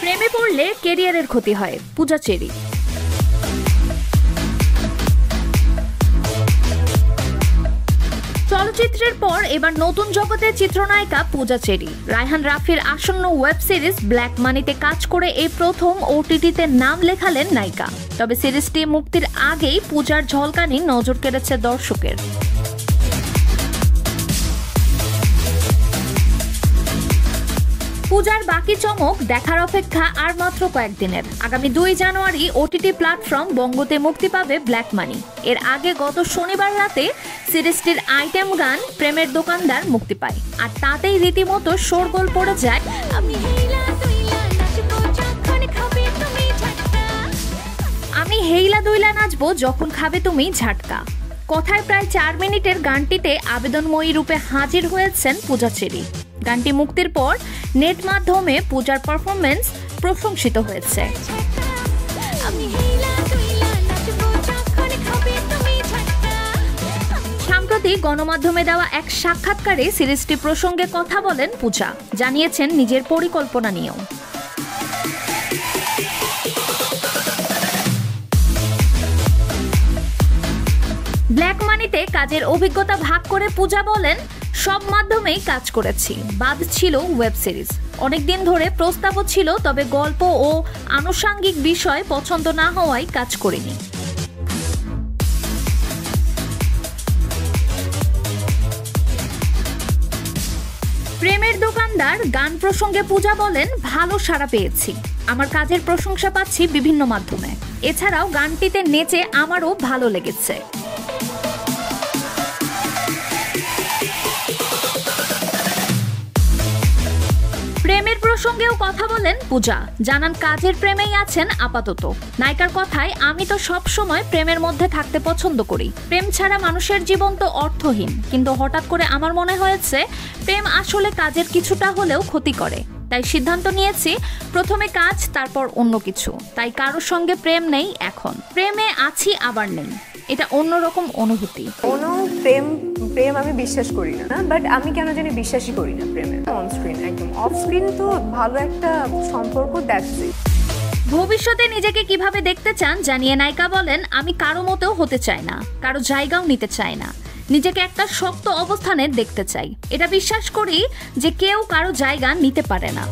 প্রেমে পড়লে ক্যারিয়ারের ক্ষতি হয়, পূজা চেরি। চলচ্চিত্রের পর এবার নতুন জগতের চিত্রনায়িকা পূজা চেরি। রায়হান রাফির আসন্ন ওয়েব সিরিজ ব্ল্যাক মানিতে কাজ করে এই প্রথম ওটিটিতে নাম লেখালেন নায়িকা। তবে সিরিজটি মুক্তির আগেই পূজার ঝলকানি নজর কেড়েছে দর্শকের। পূজার বাকি চমক দেখার অপেক্ষা আর মাত্র কয়েকদিনের। আগামী 2 জানুয়ারি ওটিটি প্ল্যাটফর্ম বঙ্গতে মুক্তি পাবে ব্ল্যাক মানি। এর আগে গত শনিবার রাতে সিরিজটির আইটেম গান প্রেমের দোকানদার মুক্তি পায়, আর তাতেই রীতিমতো শোরগোল পড়ে যায়। আমি হেইলা দুইলা নাচবো যখন খাবে তুমি ঝাটকা কথায় প্রায় 4 মিনিটের গানটিতে আবেদনময়ী রূপে হাজির হয়েছেন পূজা চেরি। গানটি মুক্তির পর নেট মাধ্যমে পূজার পারফরমেন্স প্রশংসিত হয়েছে। সম্প্রতি গণমাধ্যমে দেওয়া এক সাক্ষাৎকারে সিরিজটি প্রসঙ্গে কথা বলেন পূজা, জানিয়েছেন নিজের পরিকল্পনা নিয়েও। ব্ল্যাক মানিতে কাজের অভিজ্ঞতা ভাগ করে পূজা বলেন, সব মাধ্যমেই কাজ করেছি, বাদ ছিল ওয়েব সিরিজ। অনেকদিন ধরে প্রস্তাবও ছিল, তবে গল্প ও আনুষাঙ্গিক বিষয় পছন্দ না হওয়ায় কাজ করিনি। প্রেমের দোকানদার গান প্রসঙ্গে পূজা বলেন, ভালো সাড়া পেয়েছি, আমার কাজের প্রশংসা পাচ্ছি বিভিন্ন মাধ্যমে। এছাড়াও গানটিতে নেচে আমারও ভালো লেগেছে। প্রেমের প্রসঙ্গেও কথা বলেন পূজা, জানান কাজের প্রেমেই আছেন আপাতত। নায়িকার কথায়, আমি তো সব সময় প্রেমের মধ্যে থাকতে পছন্দ করি। প্রেম ছাড়া মানুষের জীবন তো অর্থহীন, কিন্তু হঠাৎ করে আমার মনে হয়েছে প্রেম আসলে কাজের কিছুটা হলেও ক্ষতি করে। তাই সিদ্ধান্ত নিয়েছি প্রথমে কাজ, তারপর অন্য কিছু। তাই কারোর সঙ্গে প্রেম নেই এখন, প্রেমে আছি আবার নেই, এটা অন্যরকম অনুভূতি। কোনো প্রেম আমি বিশ্বাস করি না, বাট আমি কেন জানি বিশ্বাসই করি না প্রেমে। অন স্ক্রিন একদম, অফ স্ক্রিন তো ভালো একটা সম্পর্ক দেখছি। ভবিষ্যতে নিজেকে কিভাবে দেখতে চান জানিয়ে নায়িকা বলেন, আমি কারো মতেও হতে চাই না, কারো জায়গাও নিতে চাই না, নিজেকে একটা শক্ত অবস্থানে দেখতে চাই। এটা বিশ্বাস করি যে কেউ কারো জায়গা নিতে পারে না।